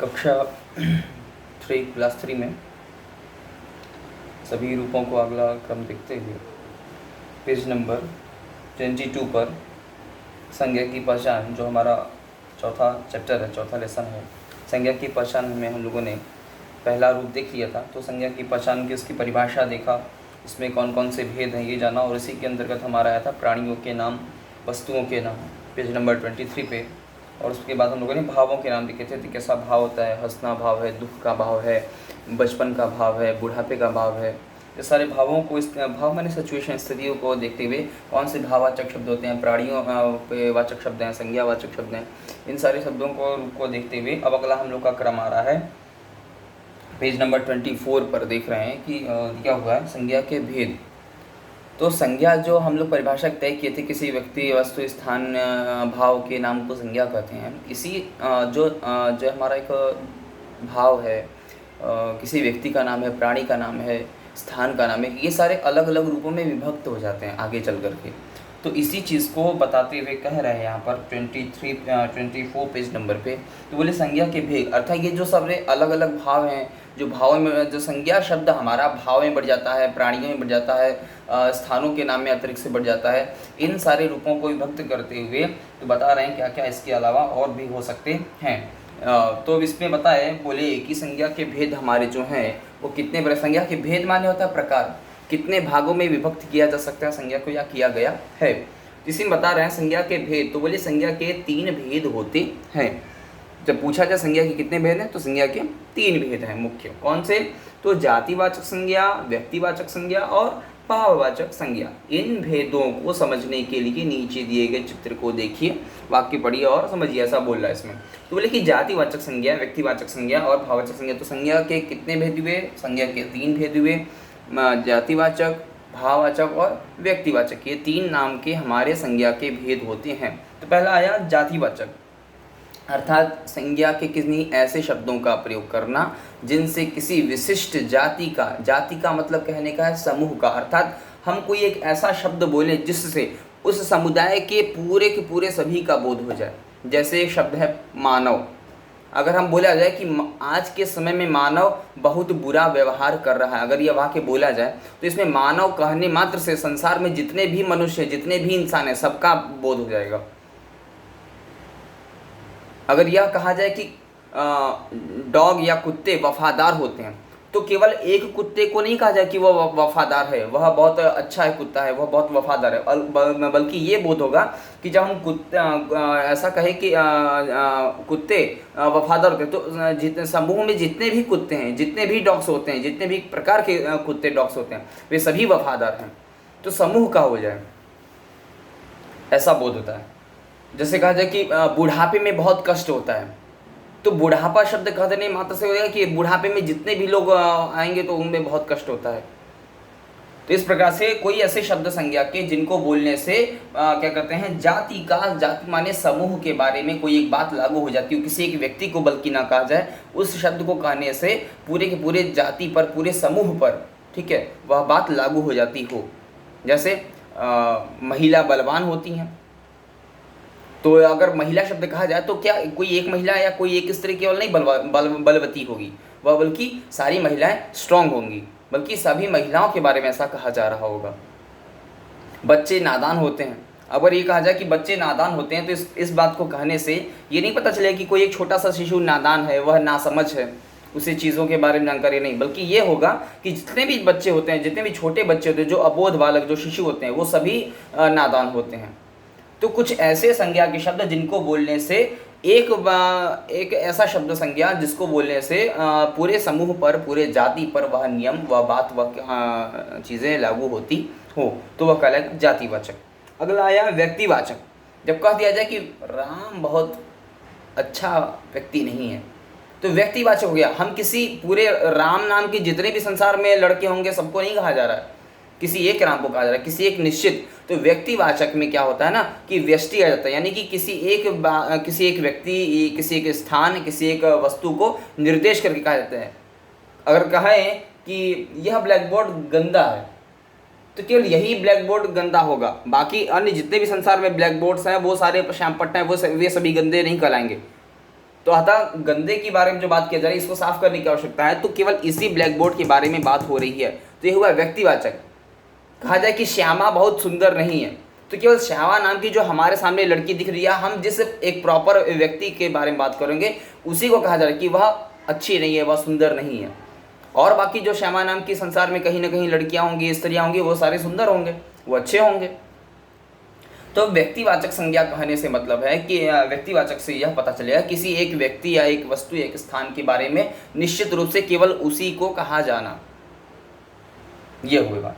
कक्षा 3 क्लास 3 में सभी रूपों को अगला क्रम देखते हुए पेज नंबर 22 पर संज्ञा की पहचान, जो हमारा चौथा चैप्टर है, चौथा लेसन है, संज्ञा की पहचान में हम लोगों ने पहला रूप देख लिया था। तो संज्ञा की पहचान की उसकी परिभाषा देखा, इसमें कौन कौन से भेद हैं ये जाना, और इसी के अंतर्गत हमारा आया था प्राणियों के नाम, वस्तुओं के नाम, पेज नंबर 23 पे। और उसके बाद हम लोगों ने भावों के नाम देखे थे कि कैसा भाव होता है, हंसना भाव है, दुख का भाव है, बचपन का भाव है, बुढ़ापे का भाव है। ये सारे भावों को, इस भाव माने सिचुएशन, स्थितियों को देखते हुए कौन से भाववाचक शब्द होते हैं, प्राणियों पे वाचक शब्द हैं, संज्ञावाचक शब्द हैं, इन सारे शब्दों को देखते हुए अब अगला हम लोग का क्रम आ रहा है पेज नंबर 24 पर। देख रहे हैं कि क्या हुआ है, संज्ञा के भेद। तो संज्ञा जो हम लोग परिभाषा तय किए थे, किसी व्यक्ति, वस्तु, स्थान, भाव के नाम को संज्ञा कहते हैं। इसी जो हमारा एक भाव है, किसी व्यक्ति का नाम है, प्राणी का नाम है, स्थान का नाम है, ये सारे अलग अलग रूपों में विभक्त हो जाते हैं आगे चल कर के। तो इसी चीज़ को बताते हुए कह रहे हैं यहाँ पर 24 पेज नंबर पे। तो बोले संज्ञा के भेद, अर्थात ये जो सारे अलग अलग भाव हैं, जो भाव में, जो संज्ञा शब्द हमारा भाव में बढ़ जाता है, प्राणियों में बढ़ जाता है, स्थानों के नाम में अतिरिक्त से बढ़ जाता है, इन सारे रूपों को विभक्त करते हुए तो बता रहे हैं क्या क्या इसके अलावा और भी हो सकते हैं। तो इसमें बताए, बोले कि संज्ञा के भेद हमारे जो हैं वो कितने बड़े, संज्ञा के भेद माने होता है प्रकार, कितने भागों में विभक्त किया जा सकता है संज्ञा को, या किया गया है। इसी में बता रहे हैं संज्ञा के भेद। तो बोले संज्ञा के 3 भेद होते हैं। जब पूछा जाए संज्ञा के कितने भेद हैं, तो संज्ञा के 3 भेद हैं मुख्य। कौन से? तो जातिवाचक संज्ञा, व्यक्तिवाचक संज्ञा और भाववाचक संज्ञा। इन भेदों को समझने के लिए नीचे दिए गए चित्र को देखिए, वाक्य पढ़िए और समझिए, ऐसा बोल रहा है इसमें। तो बोले कि जातिवाचक संज्ञा, व्यक्तिवाचक संज्ञा और भाववाचक संज्ञा। तो संज्ञा के कितने भेद हुए? संज्ञा के 3 भेद हुए, जातिवाचक, भाववाचक और व्यक्तिवाचक। ये 3 नाम के हमारे संज्ञा के भेद होते हैं। तो पहला आया जातिवाचक, अर्थात संज्ञा के किन्हीं ऐसे शब्दों का प्रयोग करना जिनसे किसी विशिष्ट जाति का मतलब कहने का है समूह का, अर्थात हम कोई एक ऐसा शब्द बोले जिससे उस समुदाय के पूरे सभी का बोध हो जाए। जैसे एक शब्द है मानव। अगर हम बोला जाए कि आज के समय में मानव बहुत बुरा व्यवहार कर रहा है, अगर यह वाक्य बोला जाए तो इसमें मानव कहने मात्र से संसार में जितने भी मनुष्य, जितने भी इंसान हैं, सबका बोध हो जाएगा। अगर यह कहा जाए कि डॉग या कुत्ते वफादार होते हैं, तो केवल एक कुत्ते को नहीं कहा जाए कि वह वफादार है, वह बहुत अच्छा है कुत्ता है, वह बहुत वफादार है, बल्कि ये बोध होगा कि जब हम कुत्ते ऐसा कहे कि कुत्ते वफादार होते हैं, तो जितने समूह में जितने भी कुत्ते हैं, जितने भी डॉग्स होते हैं, जितने भी प्रकार के कुत्ते डॉग्स होते हैं, वे सभी वफादार हैं। तो समूह का हो जाए, ऐसा बोध होता है। जैसे कहा जाए कि बुढ़ापे में बहुत कष्ट होता है, तो बुढ़ापा शब्द कह देने मात्र से हो जाएगा कि बुढ़ापे में जितने भी लोग आएंगे तो उनमें बहुत कष्ट होता है। तो इस प्रकार से कोई ऐसे शब्द संज्ञा के जिनको बोलने से क्या कहते हैं, जाति माने समूह के बारे में कोई एक बात लागू हो जाती है, किसी एक व्यक्ति को बल्कि ना कहा जाए, उस शब्द को कहने से पूरे के पूरे जाति पर, पूरे समूह पर, ठीक है, वह बात लागू हो जाती हो। जैसे महिला बलवान होती हैं, तो अगर महिला शब्द कहा जाए तो क्या कोई एक महिला या कोई एक स्त्री केवल नहीं बलवती होगी, वह बल्कि सारी महिलाएं स्ट्रांग होंगी, बल्कि सभी महिलाओं के बारे में ऐसा कहा जा रहा होगा। बच्चे नादान होते हैं, अगर ये कहा जाए कि बच्चे नादान होते हैं, तो इस बात को कहने से ये नहीं पता चलेगा कि कोई एक छोटा सा शिशु नादान है, वह नासमझ है, उसे चीज़ों के बारे में जानकारी नहीं, बल्कि ये होगा कि जितने भी बच्चे होते हैं, जितने भी छोटे बच्चे होते हैं, जो अबोध बालक, जो शिशु होते हैं, वो सभी नादान होते हैं। तो कुछ ऐसे संज्ञा के शब्द जिनको बोलने से एक ऐसा शब्द संज्ञा जिसको बोलने से पूरे समूह पर, पूरे जाति पर वह नियम, वह बात, वह चीज़ें लागू होती हो, तो वह कहलाएगा जातिवाचक। अगला आया व्यक्तिवाचक। जब कह दिया जाए कि राम बहुत अच्छा व्यक्ति नहीं है, तो व्यक्तिवाचक हो गया। हम किसी पूरे राम नाम के जितने भी संसार में लड़के होंगे सबको नहीं कहा जा रहा है, किसी एक राम को कहा जा रहा है, किसी एक निश्चित। तो व्यक्तिवाचक में क्या होता है ना कि व्यष्टि आ जाता है, यानी कि किसी एक व्यक्ति, किसी एक स्थान, किसी एक वस्तु को निर्देश करके कहा जाता है। अगर कहें कि यह ब्लैक बोर्ड गंदा है, तो केवल यही ब्लैक बोर्ड गंदा होगा, बाकी अन्य जितने भी संसार में ब्लैक बोर्ड्स हैं वो सारे श्यामपट्टा हैं, वे सभी गंदे नहीं कहलाएंगे। तो अतः गंदे के बारे में जो बात की जा रही है इसको साफ करने की आवश्यकता है, तो केवल इसी ब्लैक बोर्ड के बारे में बात हो रही है। तो ये हुआ व्यक्तिवाचक। कहा जाए कि श्यामा बहुत सुंदर नहीं है, तो केवल श्यामा नाम की जो हमारे सामने लड़की दिख रही है, हम जिस एक प्रॉपर व्यक्ति के बारे में बात करेंगे उसी को कहा जा रहा है कि वह अच्छी नहीं है, वह सुंदर नहीं है। और बाकी जो श्यामा नाम की संसार में कहीं ना कहीं लड़कियां होंगी, स्त्रियां होंगी, वो सारे सुंदर होंगे, वो अच्छे होंगे। तो व्यक्तिवाचक संज्ञा कहने से मतलब है कि व्यक्तिवाचक से यह पता चलेगा किसी एक व्यक्ति या एक वस्तु या एक स्थान के बारे में निश्चित रूप से केवल उसी को कहा जाना, ये हुई बात।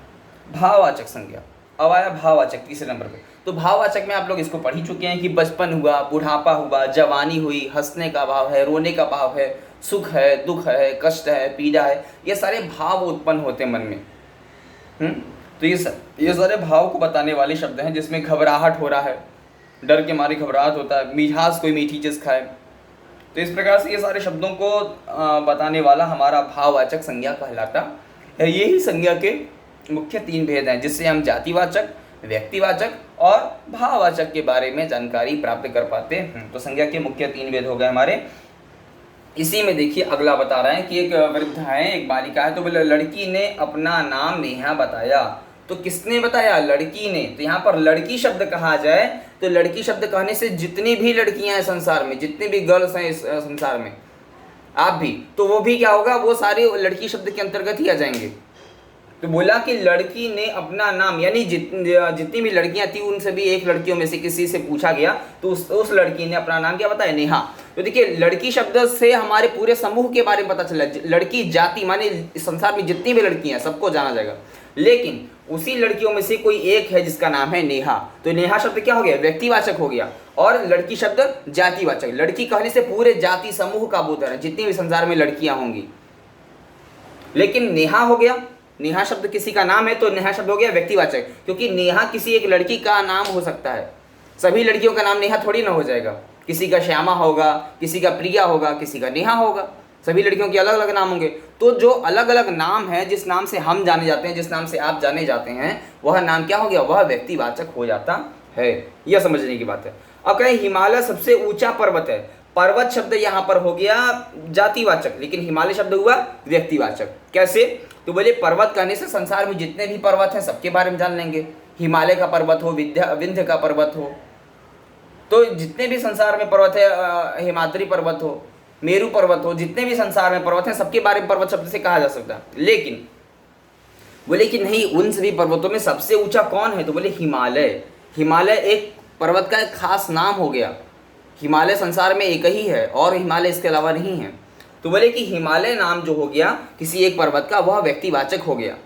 भाववाचक संज्ञा। अब आया भाववाचक तीसरे नंबर पे। तो भाववाचक में आप लोग इसको पढ़ ही चुके हैं कि बचपन हुआ, बुढ़ापा हुआ, जवानी हुई, हंसने का भाव है, रोने का भाव है, सुख है, दुख है, कष्ट है, पीड़ा है, ये सारे भाव उत्पन्न होते हैं मन में। तो ये सारे भाव को बताने वाले शब्द हैं, जिसमें घबराहट हो रहा है, डर के मारे घबराहट होता है, मिठास कोई मीठी चीज़ खाए। तो इस प्रकार से ये सारे शब्दों को बताने वाला हमारा भाववाचक संज्ञा कहलाता है। यही संज्ञा के मुख्य 3 भेद हैं, जिससे हम जातिवाचक, व्यक्तिवाचक और भाववाचक के बारे में जानकारी प्राप्त कर पाते हैं। तो संज्ञा के मुख्य 3 भेद हो गए हमारे। इसी में देखिए अगला बता रहे हैं कि एक वृद्ध है, एक बालिका है, तो बोले लड़की ने अपना नाम नेहा बताया। तो किसने बताया? लड़की ने। तो यहाँ पर लड़की शब्द कहा जाए तो लड़की शब्द कहने से जितनी भी लड़कियां हैं संसार में, जितनी भी गर्ल्स हैं इस संसार में, आप भी, तो वो भी क्या होगा, वो सारे लड़की शब्द के अंतर्गत ही आ जाएंगे। तो बोला कि लड़की ने अपना नाम, यानी जितनी भी लड़कियां थी उन सभी एक लड़कियों में से किसी से पूछा गया तो उस लड़की ने अपना नाम क्या बताया? नेहा। तो देखिए लड़की शब्द से हमारे पूरे समूह के बारे में पता चला। लड़की जाति माने संसार में जितनी भी लड़कियां हैं सबको जाना जाएगा, लेकिन उसी लड़कियों में से कोई एक है जिसका नाम है नेहा। तो नेहा शब्द क्या हो गया? व्यक्तिवाचक हो गया। और लड़की शब्द जातिवाचक। लड़की कहने से पूरे जाति समूह का बोध है, जितनी भी संसार में लड़कियां होंगी। लेकिन नेहा हो गया, नेहा शब्द किसी का नाम है तो नेहा शब्द हो गया व्यक्तिवाचक, क्योंकि नेहा किसी एक लड़की का नाम हो सकता है। सभी लड़कियों का नाम नेहा थोड़ी ना हो जाएगा। किसी का श्यामा होगा, किसी का प्रिया होगा, किसी का नेहा होगा। सभी लड़कियों के अलग अलग नाम होंगे। तो जो अलग अलग नाम है, जिस नाम से हम जाने जाते हैं, जिस नाम से आप जाने जाते हैं, वह नाम क्या हो गया? वह व्यक्तिवाचक हो जाता है। यह समझने की बात है। अब कहें हिमालय सबसे ऊंचा पर्वत है। पर्वत शब्द यहाँ पर हो गया जातिवाचक, लेकिन हिमालय शब्द हुआ व्यक्तिवाचक। कैसे? तो बोले पर्वत कहने से संसार में जितने भी पर्वत हैं सबके बारे में जान लेंगे। हिमालय का पर्वत हो, विंध्य का पर्वत हो, तो जितने भी संसार में पर्वत है, हिमाद्री पर्वत हो, मेरू पर्वत हो, जितने भी संसार में पर्वत हैं सबके बारे में पर्वत शब्द से कहा जा सकता है। लेकिन बोले कि नहीं, उन सभी पर्वतों में सबसे ऊंचा कौन है? तो बोले हिमालय। हिमालय एक पर्वत का एक खास नाम हो गया। हिमालय संसार में एक ही है और हिमालय इसके अलावा नहीं है। तो बोले कि हिमालय नाम जो हो गया किसी एक पर्वत का, वह व्यक्तिवाचक हो गया।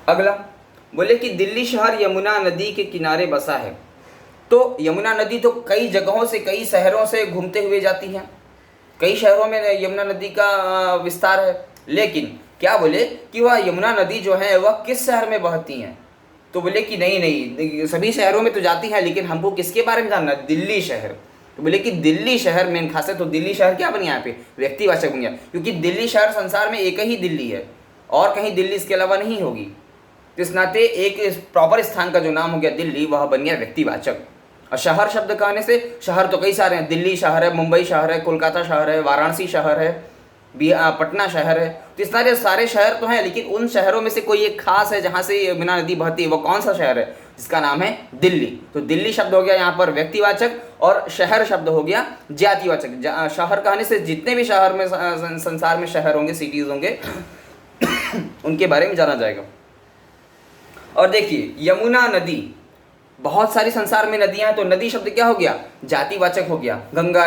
अगला बोले कि दिल्ली शहर यमुना नदी के किनारे बसा है। तो यमुना नदी तो कई जगहों से, कई शहरों से घूमते हुए जाती है। कई शहरों में यमुना नदी का विस्तार है। लेकिन क्या बोले कि वह यमुना नदी जो है वह किस शहर में बहती हैं? तो बोले कि नहीं, सभी शहरों में तो जाती है, लेकिन हमको किसके बारे में जानना? दिल्ली शहर। तो बोले कि दिल्ली शहर मेन खासियत, तो दिल्ली शहर क्या बन गया यहाँ पे? व्यक्तिवाचक बन गया, क्योंकि दिल्ली शहर संसार में एक ही दिल्ली है और कहीं दिल्ली इसके अलावा नहीं होगी। तो इस नाते एक प्रॉपर स्थान का जो नाम हो गया दिल्ली, वह बन गया व्यक्तिवाचक। और शहर शब्द कहने से शहर तो कई सारे हैं। दिल्ली शहर है, मुंबई शहर है, कोलकाता शहर है, वाराणसी शहर है, पटना शहर है। तो इस सारे शहर तो हैं, लेकिन उन शहरों में से कोई एक खास है जहाँ से यमुना नदी बहती है। वो कौन सा शहर है? जिसका नाम है दिल्ली। तो दिल्ली शब्द हो गया यहाँ पर व्यक्तिवाचक और शहर शब्द हो गया जातिवाचक। शहर कहने से जितने भी शहर में संसार में शहर होंगे, सिटीज होंगे, उनके बारे में जाना जाएगा। और देखिए यमुना नदी, बहुत सारी संसार में नदियां हैं, तो नदी शब्द क्या हो गया? जातिवाचक हो गया। गंगा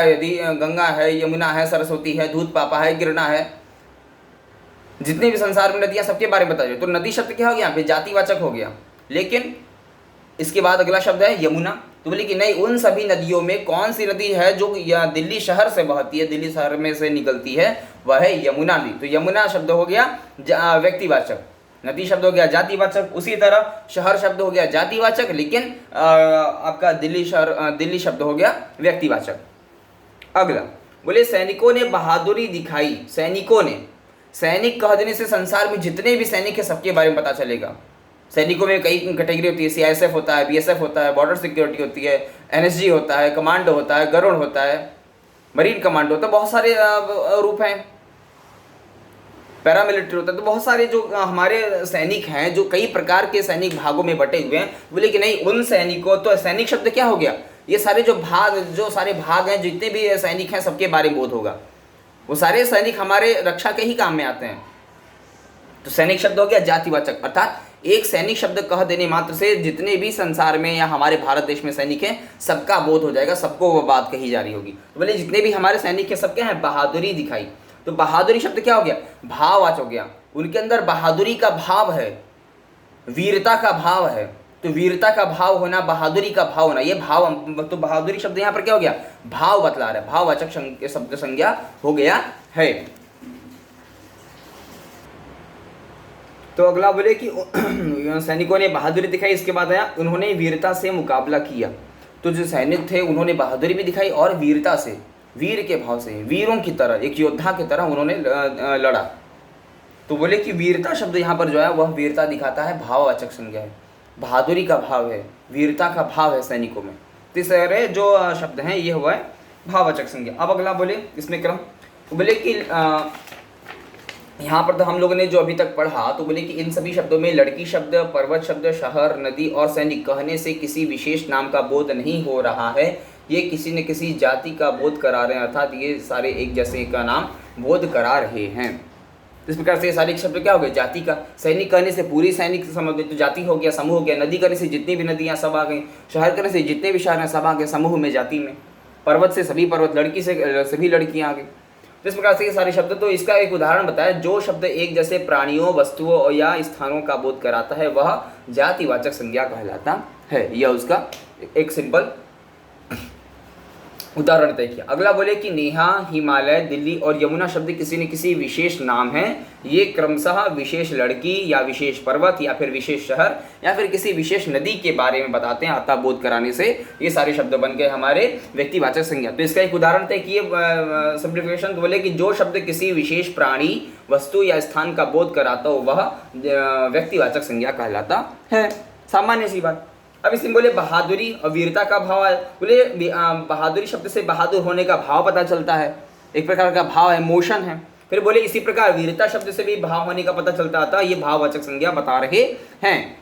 है, यमुना है, सरस्वती है, दूध पापा है, गिरना है, जितने भी संसार में नदियां सबके बारे में बताइए। तो नदी शब्द क्या हो गया? यहाँ पे जातिवाचक हो गया। लेकिन इसके बाद अगला शब्द है यमुना। तो बोले कि नहीं, उन सभी नदियों में कौन सी नदी है जो दिल्ली शहर से बहती है, दिल्ली शहर में से निकलती है, वह है यमुना नदी। तो यमुना शब्द हो गया व्यक्तिवाचक, नदी शब्द हो गया जातिवाचक। उसी तरह शहर शब्द हो गया जातिवाचक, लेकिन आपका दिल्ली शब्द हो गया व्यक्तिवाचक। अगला बोले सैनिकों ने बहादुरी दिखाई। सैनिकों ने, सैनिक कह देने से संसार में जितने भी सैनिक है सबके बारे में पता चलेगा। सैनिकों में कई कैटेगरी होती है। CISF होता है, BSF होता है, बॉर्डर सिक्योरिटी होती है, NSG होता है, कमांडो होता है, गरुड़ होता है, मरीन कमांडो होता है, बहुत सारे रूप हैं। पैरामिलिट्री होता है, तो बहुत सारे जो हमारे सैनिक हैं, जो कई प्रकार के सैनिक भागों में बटे हुए हैं, बोले कि नहीं उन सैनिकों, तो सैनिक शब्द क्या हो गया, ये सारे जो सारे भाग हैं, जितने भी सैनिक हैं, सबके बारे में बोध होगा। वो सारे सैनिक हमारे रक्षा के ही काम में आते हैं। तो सैनिक शब्द हो गया जातिवाचक, अर्थात एक सैनिक शब्द कह देने मात्र से जितने भी संसार में या हमारे भारत देश में सैनिक हैं, सबका बोध हो जाएगा, सबको वो बात कही जा रही होगी। तो बोले जितने भी हमारे सैनिक हैं, सब क्या है, बहादुरी दिखाई। तो बहादुरी शब्द क्या हो गया, भाववाचक हो गया। उनके अंदर बहादुरी का भाव है, वीरता का भाव है। तो वीरता का भाव होना, बहादुरी का भाव होना, ये भाव, तो बहादुरी शब्द यहाँ पर क्या हो गया, भाव बतला रहा है, भाववाचक शब्द संज्ञा हो गया है। तो अगला बोले कि सैनिकों ने बहादुरी दिखाई, इसके बाद आया उन्होंने वीरता से मुकाबला किया। तो जो सैनिक थे उन्होंने बहादुरी भी दिखाई और वीरता से, वीर के भाव से, वीरों की तरह, एक योद्धा की तरह उन्होंने लड़ा। तो बोले कि वीरता शब्द यहाँ पर जो है वह वीरता दिखाता है, भाववाचक संज्ञा है, बहादुरी का भाव है, वीरता का भाव है सैनिकों में। तो इस सारे जो शब्द हैं ये हुआ है भाववाचक संज्ञा। अब अगला बोले इसमें क्रम, तो बोले कि यहाँ पर तो हम लोगों ने जो अभी तक पढ़ा, तो बोले कि इन सभी शब्दों में लड़की शब्द, पर्वत शब्द, शहर, नदी और सैनिक कहने से किसी विशेष नाम का बोध नहीं हो रहा है, ये किसी न किसी जाति का बोध करा रहे हैं, अर्थात ये सारे एक जैसे का नाम बोध करा रहे हैं। इस प्रकार से ये सारे शब्द क्या हो गए, जाति का। सैनिक कहने से पूरी सैनिक समझ तो जाति हो गया, समूह हो गया। नदी कहने से जितनी भी नदियाँ सब आ गई। शहर कहने से जितने भी शहर हैं सब आ गए समूह में, जाति में। पर्वत से सभी पर्वत, लड़की से सभी लड़कियाँ आ गई। तो इस प्रकार से ये सारे शब्द, तो इसका एक उदाहरण बताया, जो शब्द एक जैसे प्राणियों, वस्तुओं या स्थानों का बोध कराता है वह जातिवाचक संज्ञा कहलाता है। यह उसका एक सिंपल उदाहरण तय किया। अगला बोले कि नेहा, हिमालय, दिल्ली और यमुना शब्द किसी न किसी विशेष नाम है, ये क्रमशः विशेष लड़की या विशेष पर्वत या फिर विशेष शहर या फिर किसी विशेष नदी के बारे में बताते हैं, अतः बोध कराने से ये सारे शब्द बन गए हमारे व्यक्तिवाचक संज्ञा। तो इसका एक उदाहरण तय किए सिंप्लीफिकेशन, तो बोले कि जो शब्द किसी विशेष प्राणी, वस्तु या स्थान का बोध कराता हो वह व्यक्तिवाचक संज्ञा कहलाता है। सामान्य सी बात। अब इसमें बोले बहादुरी और वीरता का भाव है। बोले बहादुरी शब्द से बहादुर होने का भाव पता चलता है, एक प्रकार का भाव है, मोशन है। फिर बोले इसी प्रकार वीरता शब्द से भी भाव होने का पता चलता था, ये भाववाचक संज्ञा बता रहे हैं।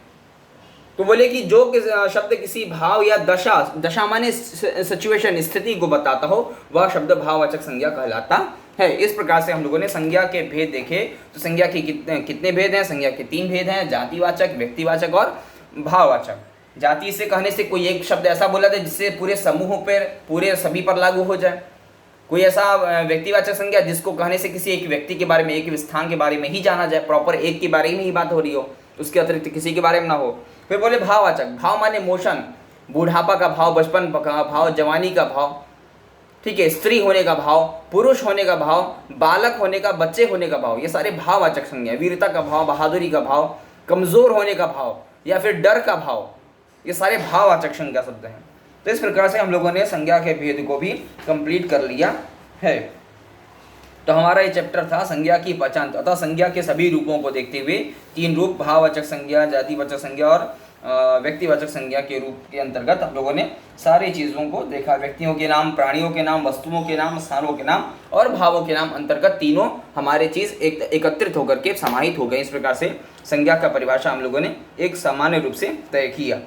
तो बोले कि जो शब्द किसी भाव या दशा माने सिचुएशन, स्थिति को बताता हो वह शब्द भाववाचक संज्ञा कहलाता है। इस प्रकार से हम लोगों ने संज्ञा के भेद देखे। तो संज्ञा के कितने भेद हैं, संज्ञा के 3 भेद हैं, जातिवाचक, व्यक्तिवाचक और भाववाचक। जाति से कहने से कोई एक शब्द ऐसा बोला जाए जिससे पूरे समूह पर, पूरे सभी पर लागू हो जाए। कोई ऐसा व्यक्तिवाचक संज्ञा जिसको कहने से किसी एक व्यक्ति के बारे में, एक स्थान के बारे में ही जाना जाए, प्रॉपर एक के बारे में ही बात हो रही हो, उसके अतिरिक्त किसी के बारे में ना हो। फिर बोले भाववाचक, भाव माने मोशन, बुढ़ापा का भाव, बचपन का भाव, जवानी का भाव, ठीक है, स्त्री होने का भाव, पुरुष होने का भाव, बालक होने का, बच्चे होने का भाव, ये सारे भाववाचक संज्ञा। वीरता का भाव, बहादुरी का भाव, कमजोर होने का भाव या फिर डर का भाव, ये सारे भाववाचक संज्ञा शब्द हैं। तो इस प्रकार से हम लोगों ने संज्ञा के भेद को भी कंप्लीट कर लिया है। तो हमारा ये चैप्टर था संज्ञा की पहचान तथा संज्ञा के सभी रूपों को देखते हुए 3 रूप, भाववाचक संज्ञा, जातिवाचक संज्ञा और व्यक्तिवाचक संज्ञा के रूप के अंतर्गत हम लोगों ने सारी चीज़ों को देखा। व्यक्तियों के नाम, प्राणियों के नाम, वस्तुओं के नाम, स्थानों के नाम और भावों के नाम अंतर्गत तीनों हमारे चीज़ एकत्रित होकर के समाहित हो गए। इस प्रकार से संज्ञा का परिभाषा हम लोगों ने एक सामान्य रूप से तय किया।